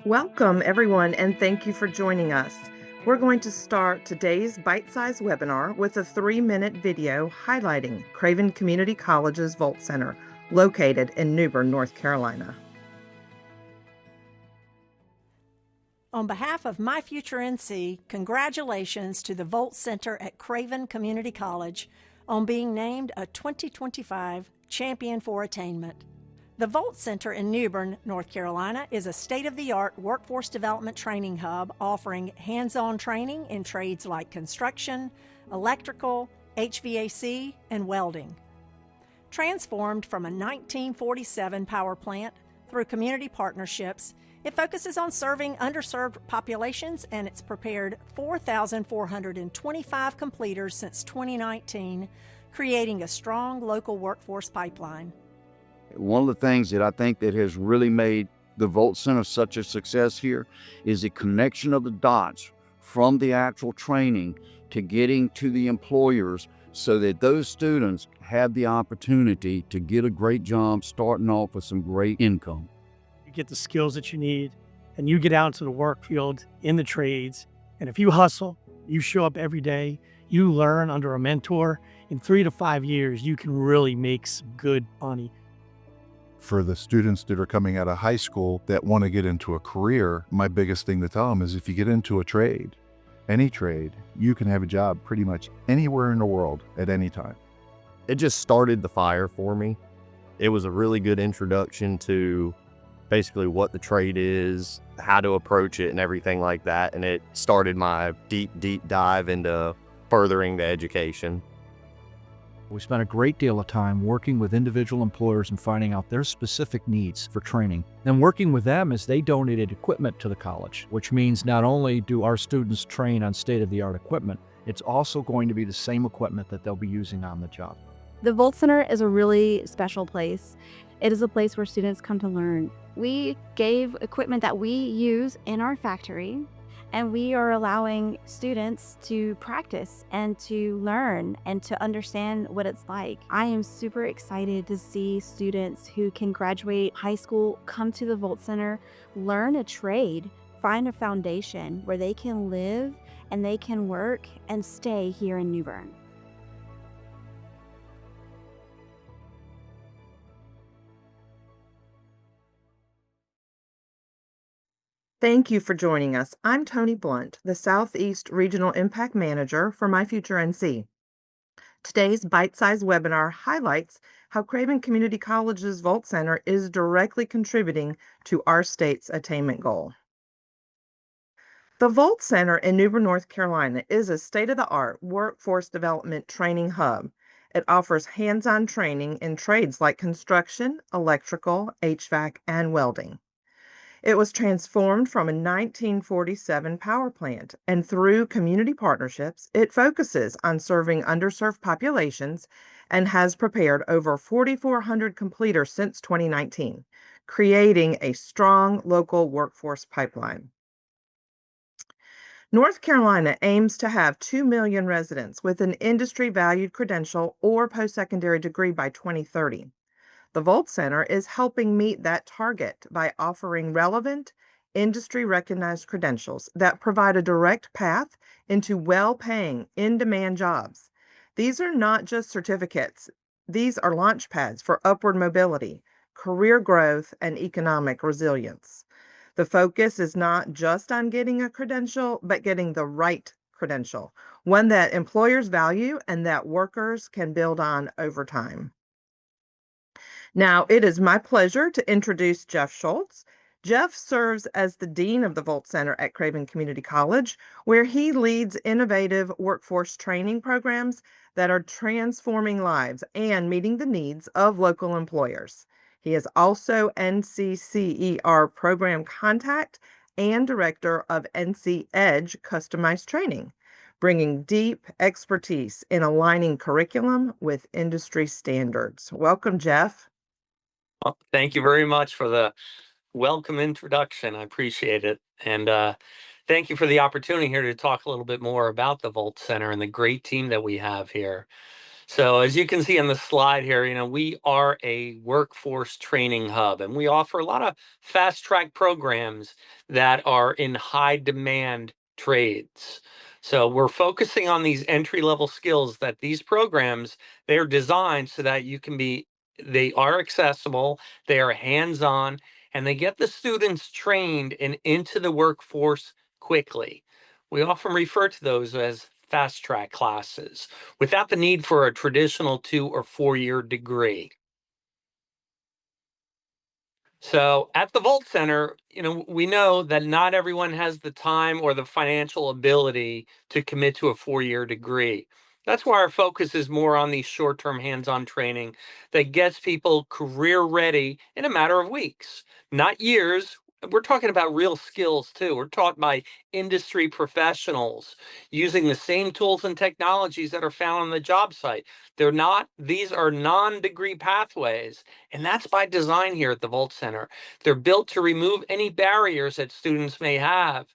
Welcome, everyone, and thank you for joining us. We're going to start today's bite-sized webinar with a 3-minute video highlighting Craven Community College's Volt Center, located in New Bern, North Carolina. On behalf of My Future NC, congratulations to the Volt Center at Craven Community College on being named a 2025 Champion for Attainment. The Volt Center in New Bern, North Carolina is a state-of-the-art workforce development training hub offering hands-on training in trades like construction, electrical, HVAC, and welding. Transformed from a 1947 power plant through community partnerships, it focuses on serving underserved populations, and it's prepared 4,425 completers since 2019, creating a strong local workforce pipeline. One of the things that I think that has really made the Volt Center such a success here is the connection of the dots from the actual training to getting to the employers so that those students have the opportunity to get a great job starting off with some great income. You get the skills that you need and you get out into the work field in the trades. And if you hustle, you show up every day, you learn under a mentor, in 3 to 5 years, you can really make some good money. For the students that are coming out of high school that want to get into a career, my biggest thing to tell them is if you get into a trade, any trade, you can have a job pretty much anywhere in the world at any time. It just started the fire for me. It was a really good introduction to basically what the trade is, how to approach it and everything like that. And it started my deep dive into furthering the education. We spent a great deal of time working with individual employers and finding out their specific needs for training. Then working with them as they donated equipment to the college, which means not only do our students train on state-of-the-art equipment, it's also going to be the same equipment that they'll be using on the job. The Volt Center is a really special place. It is a place where students come to learn. We gave equipment that we use in our factory, and we are allowing students to practice and to learn and to understand what it's like. I am super excited to see students who can graduate high school, come to the Volt Center, learn a trade, find a foundation where they can live and they can work and stay here in New Bern. Thank you for joining us. I'm Tony Blunt, the Southeast Regional Impact Manager for My Future NC. Today's bite-sized webinar highlights how Craven Community College's Volt Center is directly contributing to our state's attainment goal. The Volt Center in New Bern, North Carolina is a state-of-the-art workforce development training hub. It offers hands-on training in trades like construction, electrical, HVAC, and welding. It was transformed from a 1947 power plant, and through community partnerships, it focuses on serving underserved populations and has prepared over 4,400 completers since 2019, creating a strong local workforce pipeline. North Carolina aims to have 2 million residents with an industry-valued credential or post-secondary degree by 2030. The Volt Center is helping meet that target by offering relevant, industry-recognized credentials that provide a direct path into well-paying, in-demand jobs. These are not just certificates. These are launch pads for upward mobility, career growth, and economic resilience. The focus is not just on getting a credential, but getting the right credential, one that employers value and that workers can build on over time. Now, it is my pleasure to introduce Jeff Schultz. Jeff serves as the Dean of the Volt Center at Craven Community College, where he leads innovative workforce training programs that are transforming lives and meeting the needs of local employers. He is also NCCER Program Contact and Director of NC Edge Customized Training, bringing deep expertise in aligning curriculum with industry standards. Welcome, Jeff. Well, thank you very much for the welcome introduction. I appreciate it. And thank you for the opportunity here to talk a little bit more about the Volt Center and the great team that we have here. So as you can see on the slide here, we are a workforce training hub, and we offer a lot of fast track programs that are in high demand trades. So we're focusing on these entry level skills that these programs, they're designed so that they are accessible, they are hands on, and they get the students trained and into the workforce quickly. We often refer to those as fast track classes without the need for a traditional 2 or 4 year degree. So at the Volt Center, we know that not everyone has the time or the financial ability to commit to a 4 year degree. That's why our focus is more on the short term hands on training that gets people career ready in a matter of weeks, not years. We're talking about real skills too. We're taught by industry professionals using the same tools and technologies that are found on the job site. These are non degree pathways, and that's by design here at the Volt Center. They're built to remove any barriers that students may have,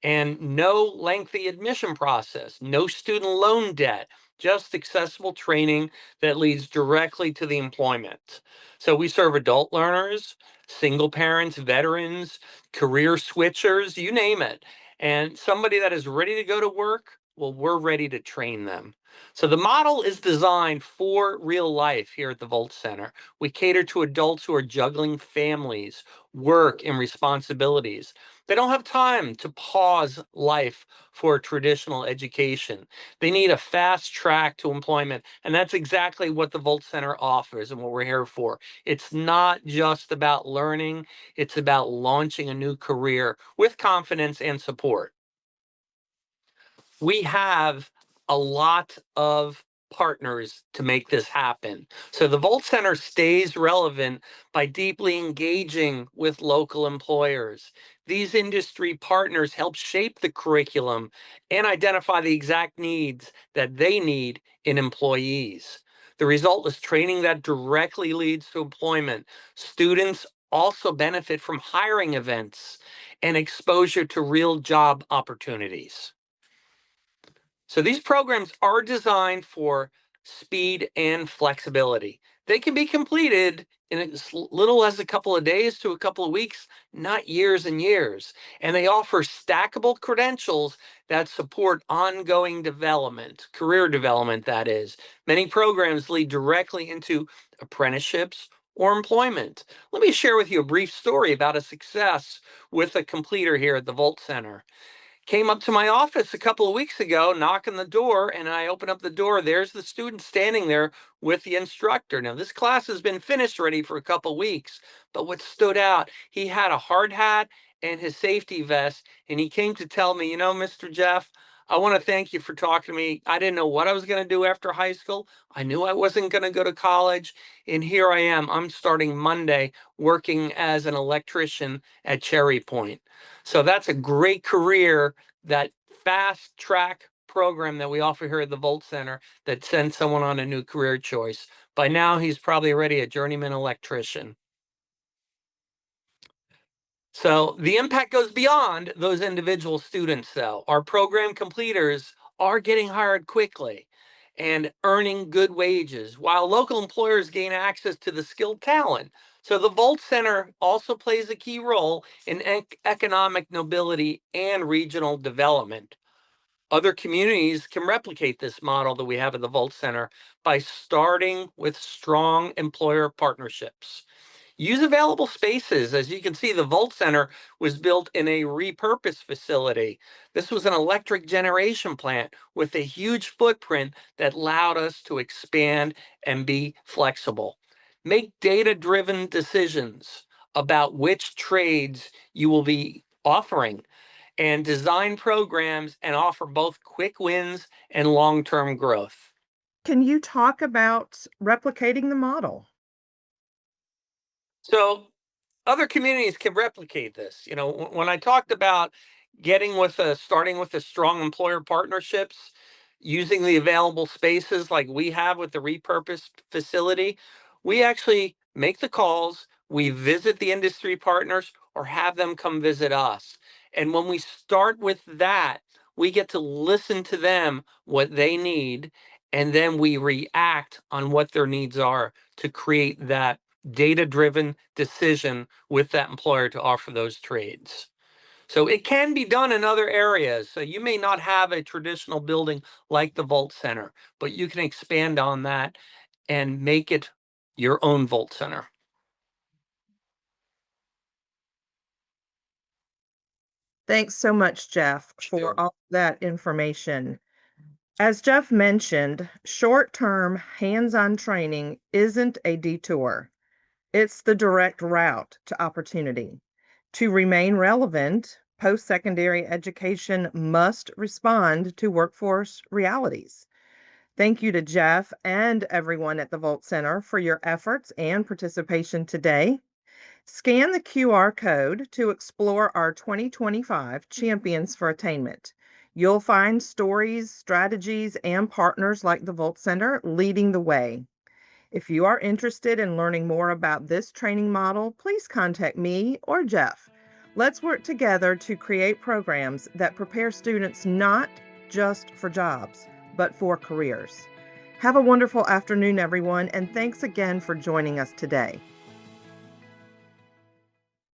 and no lengthy admission process, no student loan debt, just accessible training that leads directly to the employment. So we serve adult learners, single parents, veterans, career switchers, you name it. And somebody that is ready to go to work, well, we're ready to train them. So the model is designed for real life here at the Volt Center. We cater to adults who are juggling families, work, and responsibilities. They don't have time to pause life for a traditional education. They need a fast track to employment. And that's exactly what the Volt Center offers and what we're here for. It's not just about learning, it's about launching a new career with confidence and support. We have a lot of partners to make this happen. So the Volt Center stays relevant by deeply engaging with local employers. These industry partners help shape the curriculum and identify the exact needs that they need in employees. The result is training that directly leads to employment. Students also benefit from hiring events and exposure to real job opportunities. So these programs are designed for speed and flexibility. They can be completed in as little as a couple of days to a couple of weeks, not years and years. And they offer stackable credentials that support ongoing development, career development, that is. Many programs lead directly into apprenticeships or employment. Let me share with you a brief story about a success with a completer here at the Volt Center. Came up to my office a couple of weeks ago, knocking the door, and I open up the door. There's the student standing there with the instructor. Now, this class has been finished already for a couple of weeks, but what stood out, he had a hard hat and his safety vest, and he came to tell me, Mr. Jeff, I want to thank you for talking to me. I didn't know what I was going to do after high school. I knew I wasn't going to go to college, and here I am. I'm starting Monday working as an electrician at Cherry Point. So that's a great career, that fast track program that we offer here at the Volt Center that sends someone on a new career choice. By now, he's probably already a journeyman electrician. So the impact goes beyond those individual students, though. Our program completers are getting hired quickly and earning good wages, while local employers gain access to the skilled talent. So the Volt Center also plays a key role in economic mobility and regional development. Other communities can replicate this model that we have at the Volt Center by starting with strong employer partnerships. Use available spaces. As you can see, the Volt Center was built in a repurposed facility. This was an electric generation plant with a huge footprint that allowed us to expand and be flexible. Make data-driven decisions about which trades you will be offering, and design programs and offer both quick wins and long-term growth. Can you talk about replicating the model? So other communities can replicate this. When I talked about starting with the strong employer partnerships, using the available spaces like we have with the repurposed facility, we actually make the calls, we visit the industry partners or have them come visit us. And when we start with that, we get to listen to them, what they need, and then we react on what their needs are to create that data-driven decision with that employer to offer those trades. So it can be done in other areas. So you may not have a traditional building like the Volt Center, but you can expand on that and make it your own Volt Center. Thanks so much, Jeff, for Sure. all that information. As Jeff mentioned, short-term hands-on training isn't a detour. It's the direct route to opportunity. To remain relevant, post-secondary education must respond to workforce realities. Thank you to Jeff and everyone at the Volt Center for your efforts and participation today. Scan the QR code to explore our 2025 Champions for Attainment. You'll find stories, strategies, and partners like the Volt Center leading the way. If you are interested in learning more about this training model, please contact me or Jeff. Let's work together to create programs that prepare students not just for jobs, but for careers. Have a wonderful afternoon, everyone, and thanks again for joining us today.